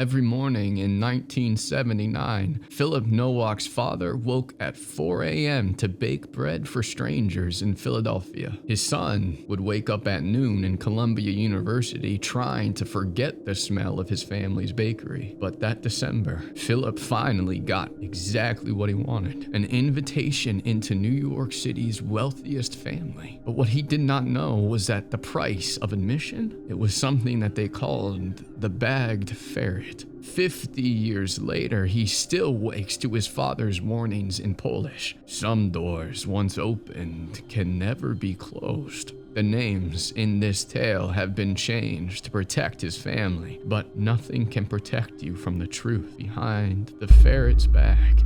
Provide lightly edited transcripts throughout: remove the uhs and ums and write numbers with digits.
Every morning in 1979, Filip Nowak's father woke at 4 a.m. to bake bread for strangers in Philadelphia. His son would wake up at noon in Columbia University trying to forget the smell of his family's bakery. But that December, Filip finally got exactly what he wanted, an invitation into New York City's wealthiest family. But what he did not know was that the price of admission, it was something that they called the bagged ferret. 50 years later, he still wakes to his father's warnings in Polish. Some doors, once opened, can never be closed. The names in this tale have been changed to protect his family, but nothing can protect you from the truth behind the ferret's bag.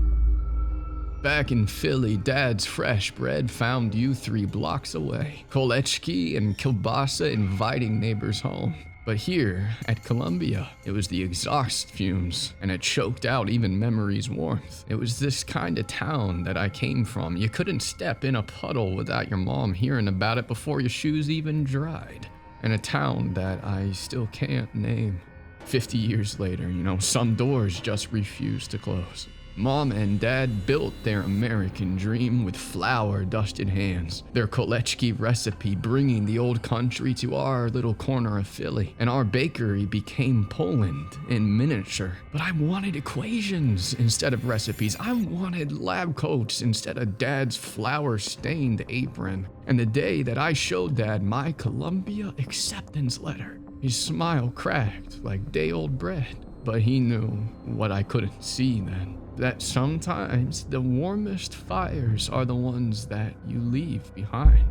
Back in Philly, Dad's fresh bread found you 3 blocks away. Kolechki and kielbasa inviting neighbors home. But here, at Columbia, it was the exhaust fumes, and it choked out even memory's warmth. It was this kind of town that I came from. You couldn't step in a puddle without your mom hearing about it before your shoes even dried. And a town that I still can't name. 50 years later, some doors just refuse to close. Mom and Dad built their American dream with flour-dusted hands, their Kolechki recipe bringing the old country to our little corner of Philly, and our bakery became Poland in miniature. But I wanted equations instead of recipes. I wanted lab coats instead of Dad's flour-stained apron. And the day that I showed Dad my Columbia acceptance letter, his smile cracked like day-old bread. But he knew what I couldn't see then. That sometimes the warmest fires are the ones that you leave behind.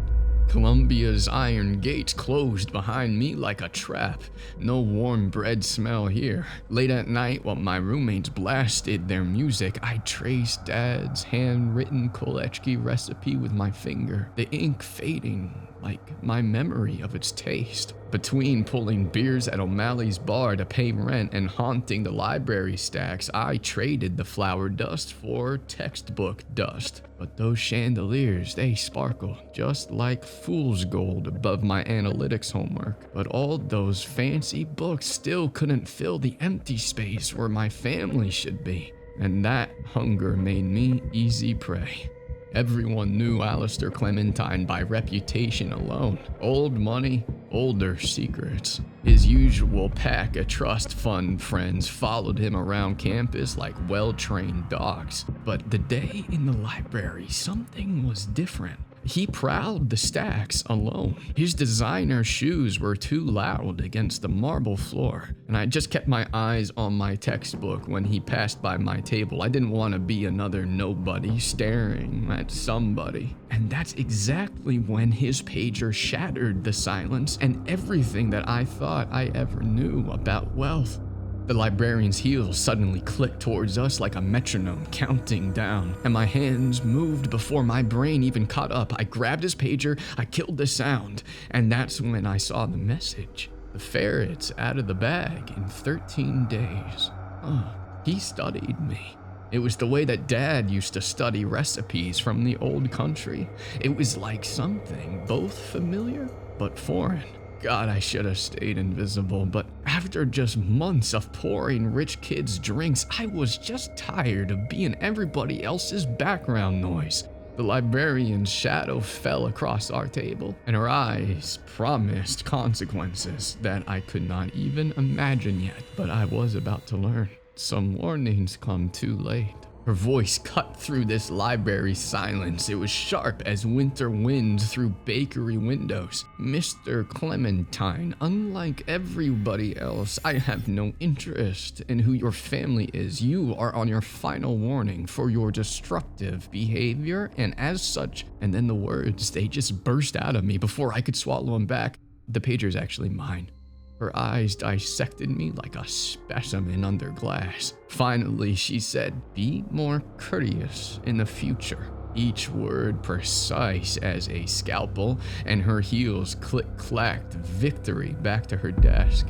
Columbia's iron gates closed behind me like a trap. No warm bread smell here. Late at night, while my roommates blasted their music, I traced Dad's handwritten Kolechki recipe with my finger, the ink fading like my memory of its taste. Between pulling beers at O'Malley's bar to pay rent and haunting the library stacks, I traded the flour dust for textbook dust. But those chandeliers, they sparkled just like fool's gold above my analytics homework. But all those fancy books still couldn't fill the empty space where my family should be. And that hunger made me easy prey. Everyone knew Alistair Clementine by reputation alone. Old money, older secrets. His usual pack of trust fund friends followed him around campus like well-trained dogs. But the day in the library, something was different. He prowled the stacks alone. His designer shoes were too loud against the marble floor, and I just kept my eyes on my textbook when he passed by my table. I didn't want to be another nobody staring at somebody. And that's exactly when his pager shattered the silence and everything that I thought I ever knew about wealth. The librarian's heels suddenly clicked towards us like a metronome counting down, and my hands moved before my brain even caught up. I grabbed his pager, I killed the sound, and that's when I saw the message. The ferret's out of the bag in 13 days. He studied me. It was the way that Dad used to study recipes from the old country. It was like something both familiar but foreign. God, I should have stayed invisible, but after just months of pouring rich kids drinks, I was just tired of being everybody else's background noise. The librarian's shadow fell across our table, and her eyes promised consequences that I could not even imagine yet, but I was about to learn. Some warnings come too late. Her voice cut through this library silence. It was sharp as winter winds through bakery windows. Mr. Clementine, unlike everybody else, I have no interest in who your family is. You are on your final warning for your destructive behavior, and as such, and then the words, they just burst out of me before I could swallow them back. The pager's actually mine. Her eyes dissected me like a specimen under glass. Finally, she said, "Be more courteous in the future." Each word precise as a scalpel, and her heels click-clacked victory back to her desk.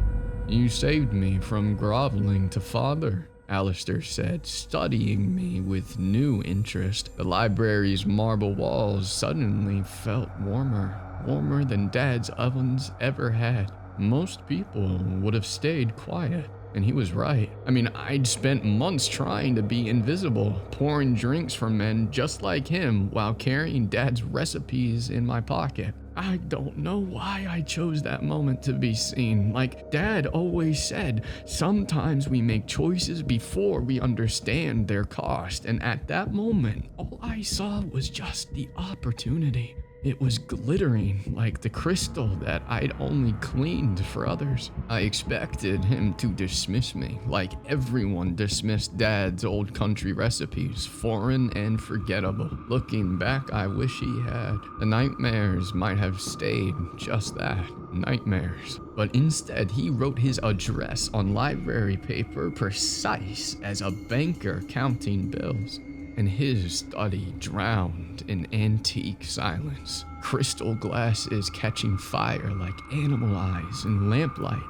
"You saved me from groveling to father," Alistair said, studying me with new interest. The library's marble walls suddenly felt warmer than Dad's ovens ever had. Most people would have stayed quiet, And he was right. I mean, I'd spent months trying to be invisible, pouring drinks for men just like him while carrying Dad's recipes in my pocket. I don't know why I chose that moment to be seen. Like Dad always said, sometimes we make choices before we understand their cost. And at that moment, all I saw was just the opportunity. It was glittering like the crystal that I'd only cleaned for others. I expected him to dismiss me, like everyone dismissed Dad's old country recipes, foreign and forgettable. Looking back, I wish he had. The nightmares might have stayed just that, nightmares. But instead, he wrote his address on library paper, precise as a banker counting bills. And his study drowned in antique silence. Crystal glasses catching fire like animal eyes in lamplight.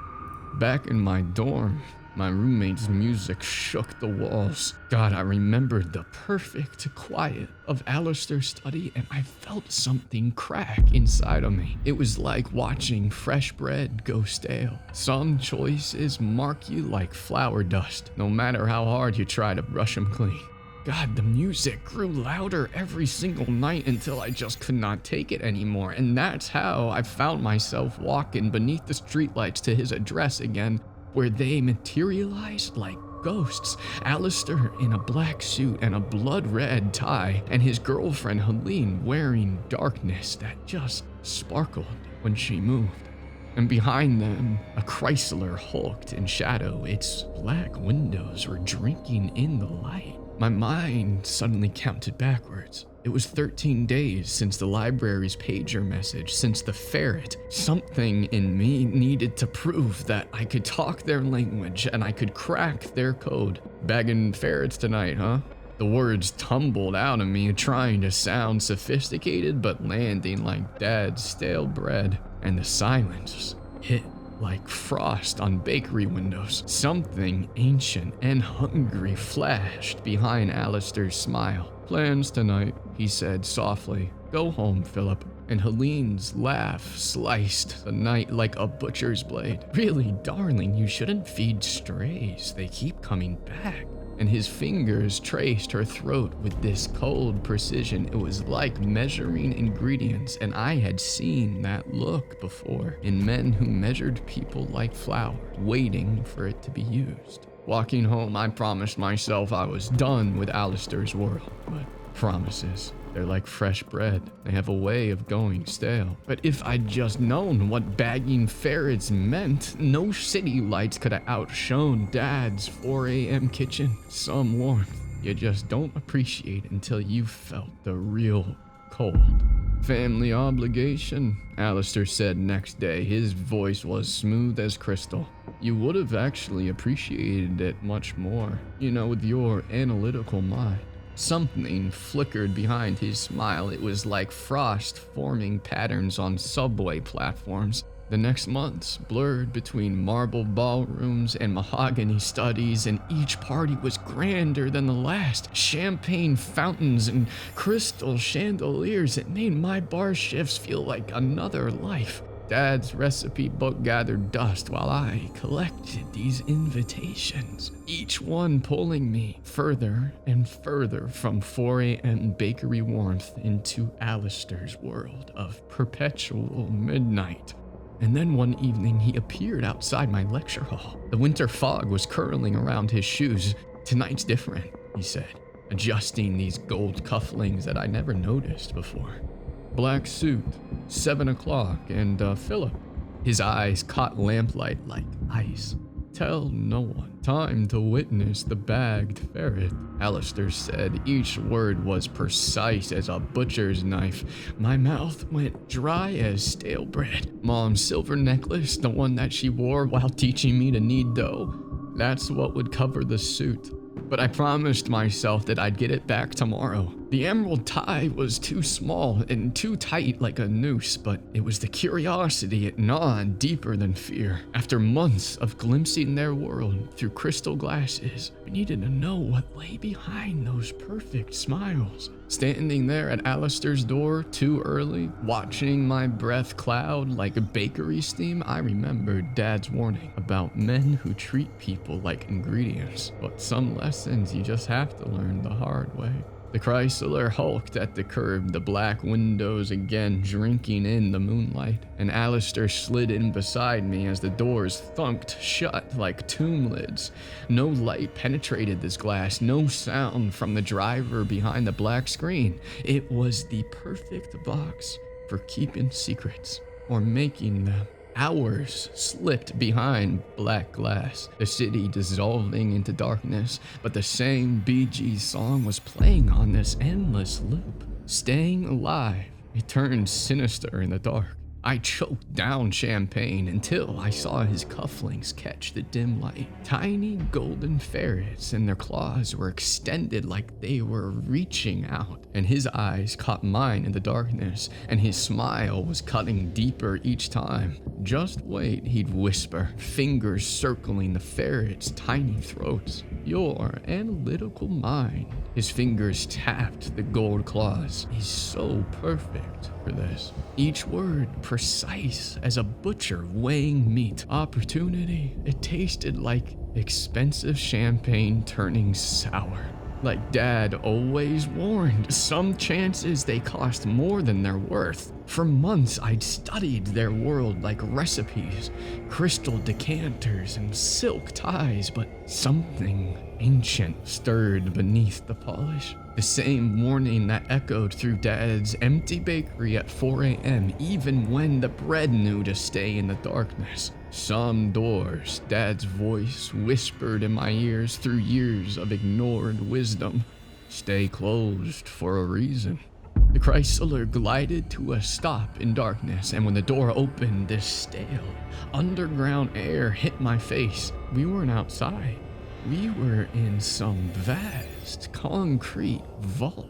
Back in my dorm, my roommate's music shook the walls. God, I remembered the perfect quiet of Alistair's study, and I felt something crack inside of me. It was like watching fresh bread go stale. Some choices mark you like flour dust, no matter how hard you try to brush them clean. God, the music grew louder every single night until I just could not take it anymore, and that's how I found myself walking beneath the streetlights to his address again, where they materialized like ghosts. Alistair in a black suit and a blood-red tie, and his girlfriend Helene wearing darkness that just sparkled when she moved. And behind them, a Chrysler hulked in shadow. Its black windows were drinking in the light. My mind suddenly counted backwards. It was 13 days since the library's pager message, since the Ferret. Something in me needed to prove that I could talk their language and I could crack their code. Bagging ferrets tonight, huh? The words tumbled out of me, trying to sound sophisticated but landing like Dad's stale bread. And the silence hit like frost on bakery windows. Something ancient and hungry flashed behind Alistair's smile. Plans tonight, he said softly. Go home, Filip. And Helene's laugh sliced the night like a butcher's blade. Really, darling, you shouldn't feed strays. They keep coming back. And his fingers traced her throat with this cold precision. It was like measuring ingredients, and I had seen that look before in men who measured people like flour, waiting for it to be used. Walking home, I promised myself I was done with Alistair's world, but promises, they're like fresh bread. They have a way of going stale. But if I'd just known what bagging ferrets meant, no city lights could have outshone Dad's 4 a.m. kitchen. Some warmth you just don't appreciate until you've felt the real cold. Family obligation, Alistair said next day. His voice was smooth as crystal. You would have actually appreciated it much more, with your analytical mind. Something flickered behind his smile. It was like frost forming patterns on subway platforms. The next months blurred between marble ballrooms and mahogany studies, and each party was grander than the last. Champagne fountains and crystal chandeliers. It made my bar shifts feel like another life. Dad's recipe book gathered dust while I collected these invitations, each one pulling me further and further from 4 a.m. bakery warmth into Alistair's world of perpetual midnight. And then one evening he appeared outside my lecture hall. The winter fog was curling around his shoes. Tonight's different, he said, adjusting these gold cufflinks that I never noticed before. Black suit, 7 o'clock, and Filip. His eyes caught lamplight like ice. Tell no one. Time to witness the bagged ferret, Alistair said. Each word was precise as a butcher's knife. My mouth went dry as stale bread. Mom's silver necklace, the one that she wore while teaching me to knead dough, that's what would cover the suit. But I promised myself that I'd get it back tomorrow. The emerald tie was too small and too tight like a noose, but it was the curiosity it gnawed deeper than fear. After months of glimpsing their world through crystal glasses, we needed to know what lay behind those perfect smiles. Standing there at Alistair's door too early, watching my breath cloud like a bakery steam, I remembered Dad's warning about men who treat people like ingredients. But some lessons you just have to learn the hard way. The Chrysler hulked at the curb, the black windows again drinking in the moonlight, and Alistair slid in beside me as the doors thunked shut like tomb lids. No light penetrated this glass, no sound from the driver behind the black screen. It was the perfect box for keeping secrets or making them. Hours slipped behind black glass, the city dissolving into darkness, but the same Bee Gees song was playing on this endless loop. Staying alive, it turned sinister in the dark. I choked down champagne until I saw his cufflinks catch the dim light. Tiny golden ferrets, and their claws were extended like they were reaching out, and his eyes caught mine in the darkness, and his smile was cutting deeper each time. "Just wait," he'd whisper, fingers circling the ferrets' tiny throats. "Your analytical mind." His fingers tapped the gold claws. "He's so perfect for this." Each word precise as a butcher weighing meat. Opportunity. It tasted like expensive champagne turning sour. Like Dad always warned, some chances they cost more than they're worth. For months I'd studied their world like recipes, crystal decanters and silk ties, but something ancient stirred beneath the polish. The same warning that echoed through Dad's empty bakery at 4 a.m. even when the bread knew to stay in the darkness. Some doors, Dad's voice whispered in my ears through years of ignored wisdom, stay closed for a reason. The Chrysler glided to a stop in darkness, and when the door opened, this stale, underground air hit my face. We weren't outside. We were in some vast, concrete vault.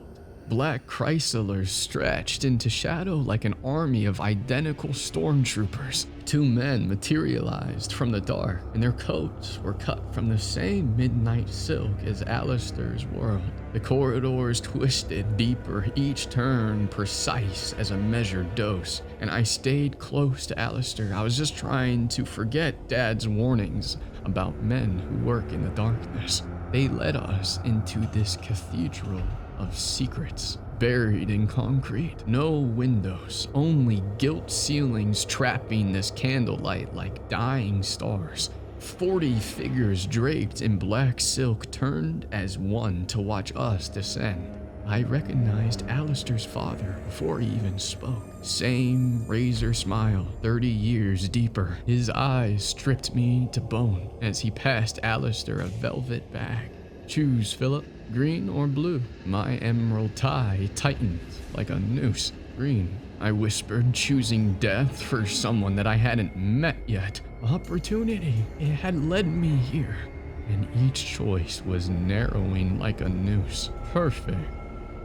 Black Chryslers stretched into shadow like an army of identical stormtroopers. Two men materialized from the dark, and their coats were cut from the same midnight silk as Alistair's world. The corridors twisted deeper, each turn precise as a measured dose, and I stayed close to Alistair. I was just trying to forget Dad's warnings about men who work in the darkness. They led us into this cathedral of secrets, buried in concrete. No windows, only gilt ceilings trapping this candlelight like dying stars. 40 figures draped in black silk turned as one to watch us descend. I recognized Alistair's father before he even spoke. Same razor smile, 30 years deeper. His eyes stripped me to bone as he passed Alistair a velvet bag. "Choose, Filip. Green or blue?" My emerald tie tightened like a noose. "Green," I whispered, choosing death for someone that I hadn't met yet. Opportunity. It had led me here, and each choice was narrowing like a noose. Perfect.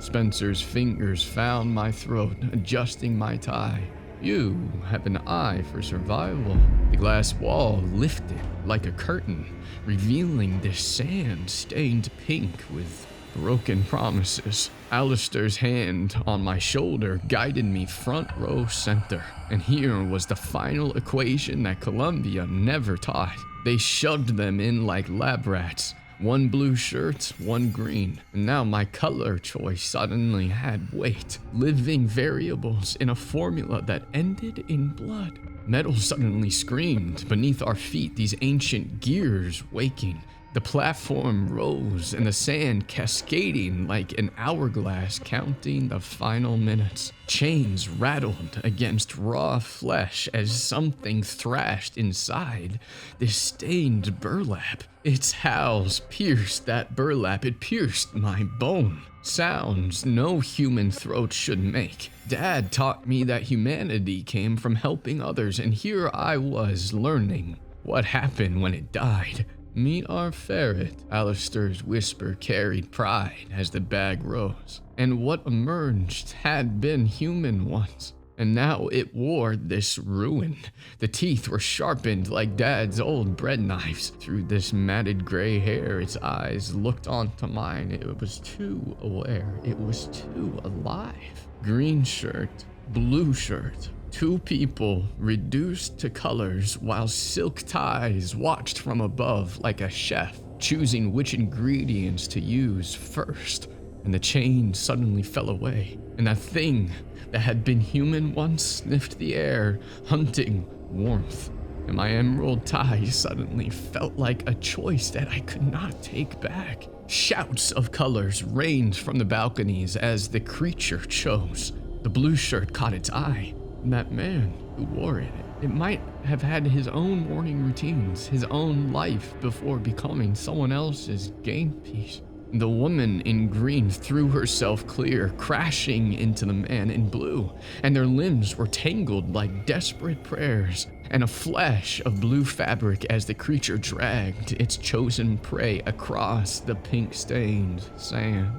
Spencer's fingers found my throat, adjusting my tie. "You have an eye for survival." The glass wall lifted like a curtain, revealing this sand-stained pink with broken promises. Alistair's hand on my shoulder guided me front row center, and here was the final equation that Columbia never taught. They shoved them in like lab rats. One blue shirt, one green. And now my color choice suddenly had weight. Living variables in a formula that ended in blood. Metal suddenly screamed beneath our feet, these ancient gears waking. The platform rose and the sand cascading like an hourglass counting the final minutes. Chains rattled against raw flesh as something thrashed inside. This stained burlap. Its howls pierced that burlap. It pierced my bone. Sounds no human throat should make. Dad taught me that humanity came from helping others, and here I was learning what happened when it died. Meet our ferret, Alistair's whisper carried pride as the bag rose. And what emerged had been human once. And now it wore this ruin. The teeth were sharpened like Dad's old bread knives. Through this matted gray hair, its eyes looked onto mine. It was too aware. It was too alive. Green shirt, blue shirt. Two people reduced to colors while silk ties watched from above like a chef, choosing which ingredients to use first. And the chain suddenly fell away, and that thing that had been human once sniffed the air, hunting warmth. And my emerald tie suddenly felt like a choice that I could not take back. Shouts of colors rained from the balconies as the creature chose. The blue shirt caught its eye, and that man who wore it, it might have had his own morning routines, his own life before becoming someone else's game piece. The woman in green threw herself clear, crashing into the man in blue, and their limbs were tangled like desperate prayers, and a flash of blue fabric as the creature dragged its chosen prey across the pink-stained sand.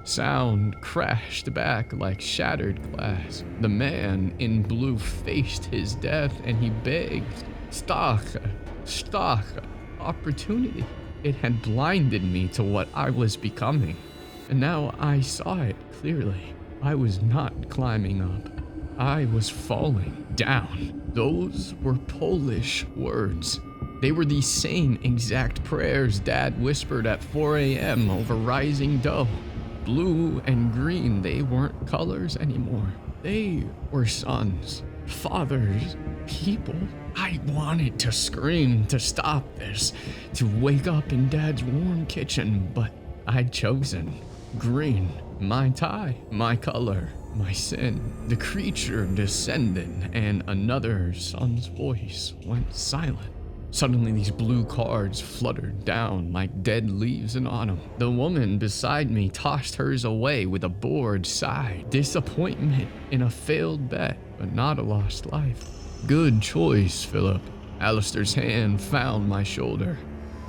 Sound crashed back like shattered glass. The man in blue faced his death, and he begged, Stacha, opportunity. It had blinded me to what I was becoming, and now I saw it clearly. I was not climbing up. I was falling down. Those were Polish words. They were the same exact prayers Dad whispered at 4 a.m. over rising dough. Blue and green, they weren't colors anymore. They were sons, fathers, people. I wanted to scream to stop this, to wake up in Dad's warm kitchen, but I'd chosen green. My tie, my color, my sin. The creature descended, and another son's voice went silent. Suddenly, these blue cards fluttered down like dead leaves in autumn. The woman beside me tossed hers away with a bored sigh. Disappointment in a failed bet, but not a lost life. Good choice, Filip. Alistair's hand found my shoulder.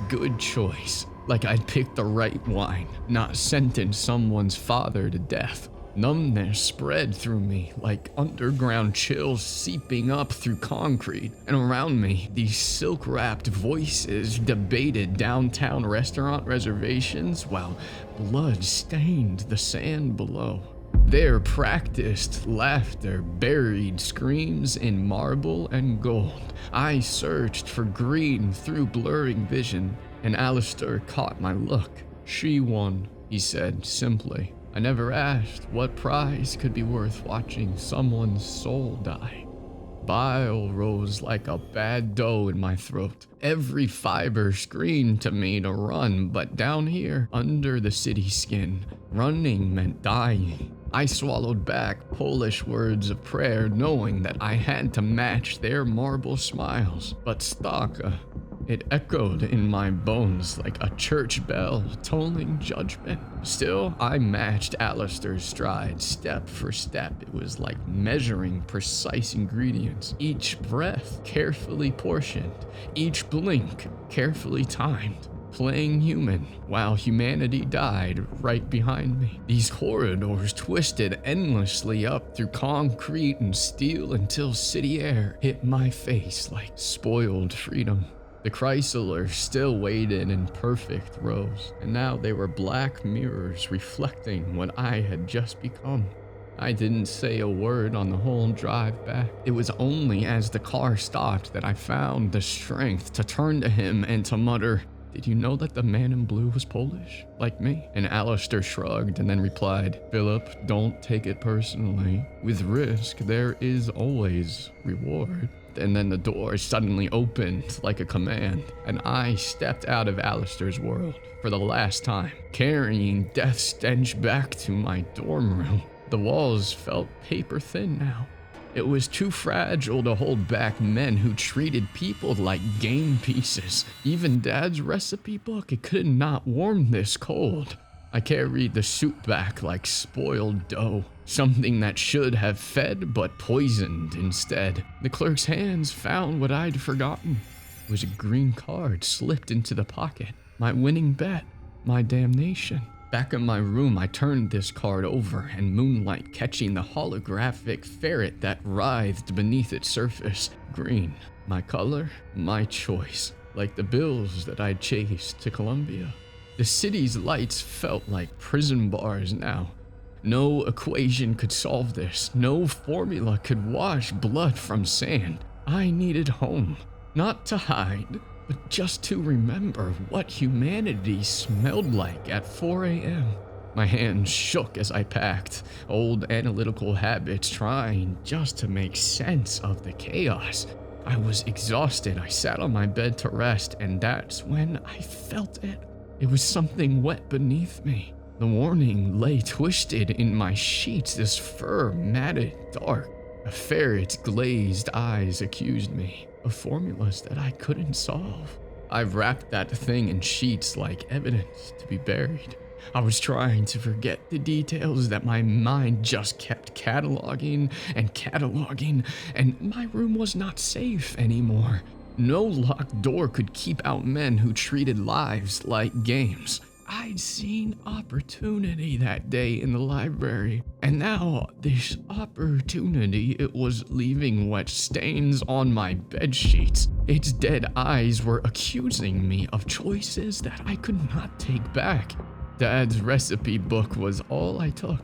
Good choice. Like I'd picked the right wine, not sentenced someone's father to death. Numbness spread through me like underground chills seeping up through concrete, and around me, these silk-wrapped voices debated downtown restaurant reservations while blood stained the sand below. Their practiced laughter buried screams in marble and gold. I searched for green through blurring vision, and Alistair caught my look. She won, he said simply. I never asked what prize could be worth watching someone's soul die. Bile rose like a bad dough in my throat. Every fiber screamed to me to run, but down here, under the city skin, running meant dying. I swallowed back Polish words of prayer, knowing that I had to match their marble smiles. But Stacha, it echoed in my bones like a church bell tolling judgment. Still, I matched Alistair's stride step for step. It was like measuring precise ingredients. Each breath carefully portioned, each blink carefully timed. Playing human while humanity died right behind me. These corridors twisted endlessly up through concrete and steel until city air hit my face like spoiled freedom. The Chrysler still waited in perfect rows, and now they were black mirrors reflecting what I had just become. I didn't say a word on the whole drive back. It was only as the car stopped that I found the strength to turn to him and to mutter, "Did you know that the man in blue was Polish, like me?" And Alistair shrugged and then replied, "Filip, don't take it personally. With risk, there is always reward." And then the door suddenly opened like a command, and I stepped out of Alistair's world for the last time, carrying death stench back to my dorm room. The walls felt paper thin now. It was too fragile to hold back men who treated people like game pieces. Even Dad's recipe book, it could not warm this cold. I carried the soup back like spoiled dough, something that should have fed but poisoned instead. The clerk's hands found what I'd forgotten. It was a green card slipped into the pocket. My winning bet. My damnation. Back in my room, I turned this card over and moonlight catching the holographic ferret that writhed beneath its surface. Green. My color, my choice. Like the bills that I'd chased to Colombia. The city's lights felt like prison bars now. No equation could solve this. No formula could wash blood from sand. I needed home. Not to hide, but just to remember what humanity smelled like at 4 a.m. My hands shook as I packed, old analytical habits trying just to make sense of the chaos. I was exhausted. I sat on my bed to rest, and that's when I felt it. It was something wet beneath me. The warning lay twisted in my sheets, this fur matted dark. A ferret's glazed eyes accused me of formulas that I couldn't solve. I wrapped that thing in sheets like evidence to be buried. I was trying to forget the details that my mind just kept cataloging, and my room was not safe anymore. No locked door could keep out men who treated lives like games. I'd seen opportunity that day in the library, and now this opportunity, it was leaving wet stains on my bedsheets. Its dead eyes were accusing me of choices that I could not take back. Dad's recipe book was all I took.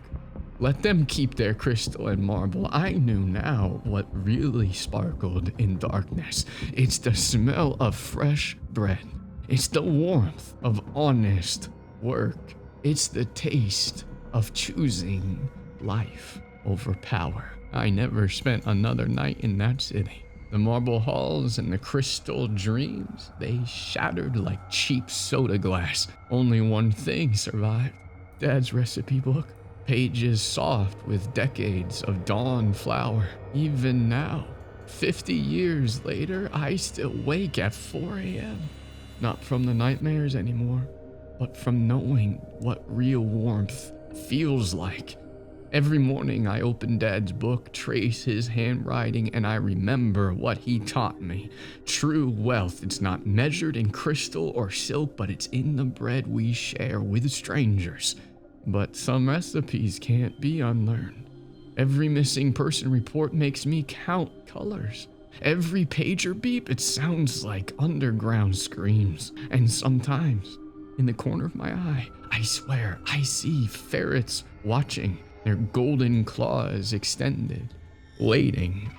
Let them keep their crystal and marble. I knew now what really sparkled in darkness. It's the smell of fresh bread. It's the warmth of honest work. It's the taste of choosing life over power. I never spent another night in that city. The marble halls and the crystal dreams, they shattered like cheap soda glass. Only one thing survived. Dad's recipe book. Pages soft with decades of dawn flower. Even now, 50 years later, I still wake at 4 a.m. Not from the nightmares anymore, but from knowing what real warmth feels like. Every morning I open Dad's book, trace his handwriting, and I remember what he taught me. True wealth, it's not measured in crystal or silk, but it's in the bread we share with strangers. But some recipes can't be unlearned. Every missing person report makes me count colors. Every pager beep, it sounds like underground screams. And sometimes, in the corner of my eye, I swear I see ferrets watching, their golden claws extended, waiting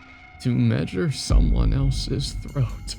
to measure someone else's throat.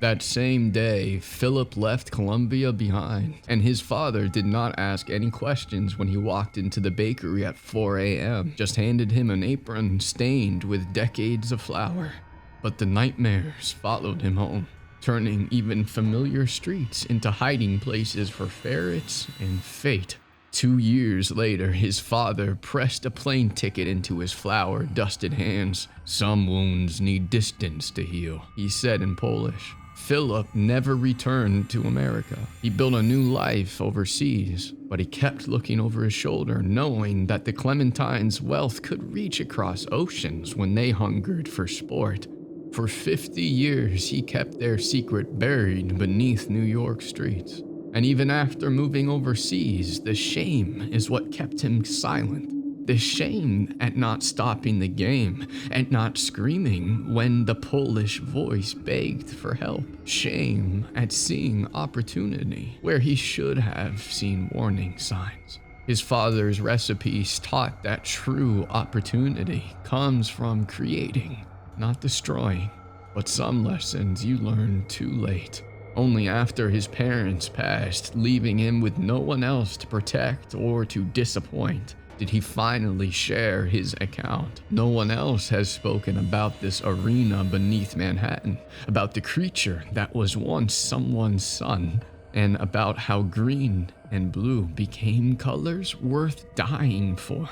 That same day, Filip left Colombia behind, and his father did not ask any questions when he walked into the bakery at 4 a.m., just handed him an apron stained with decades of flour. But the nightmares followed him home, turning even familiar streets into hiding places for ferrets and fate. 2 years later, his father pressed a plane ticket into his flour-dusted hands. "Some wounds need distance to heal," he said in Polish. Filip never returned to America. He built a new life overseas, but he kept looking over his shoulder, knowing that the Clementines' wealth could reach across oceans when they hungered for sport. For 50 years, he kept their secret buried beneath New York streets. And even after moving overseas, the shame is what kept him silent. The shame at not stopping the game, at not screaming when the Polish voice begged for help. Shame at seeing opportunity where he should have seen warning signs. His father's recipes taught that true opportunity comes from creating, not destroying. But some lessons you learn too late. Only after his parents passed, leaving him with no one else to protect or to disappoint, did he finally share his account. No one else has spoken about this arena beneath Manhattan, about the creature that was once someone's son, and about how green and blue became colors worth dying for.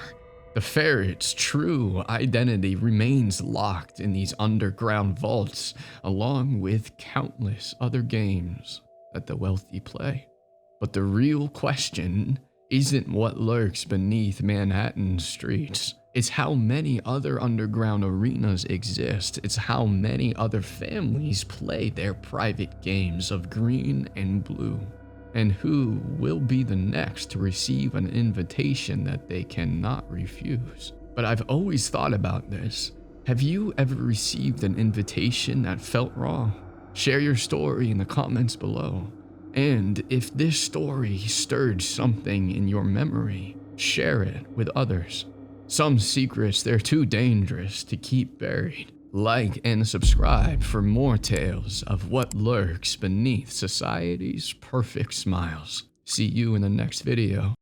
The ferret's true identity remains locked in these underground vaults, along with countless other games that the wealthy play. But the real question isn't what lurks beneath Manhattan's streets. It's how many other underground arenas exist. It's how many other families play their private games of green and blue. And who will be the next to receive an invitation that they cannot refuse. But I've always thought about this. Have you ever received an invitation that felt wrong? Share your story in the comments below. And if this story stirred something in your memory, share it with others. Some secrets, they're too dangerous to keep buried. Like and subscribe for more tales of what lurks beneath society's perfect smiles. See you in the next video.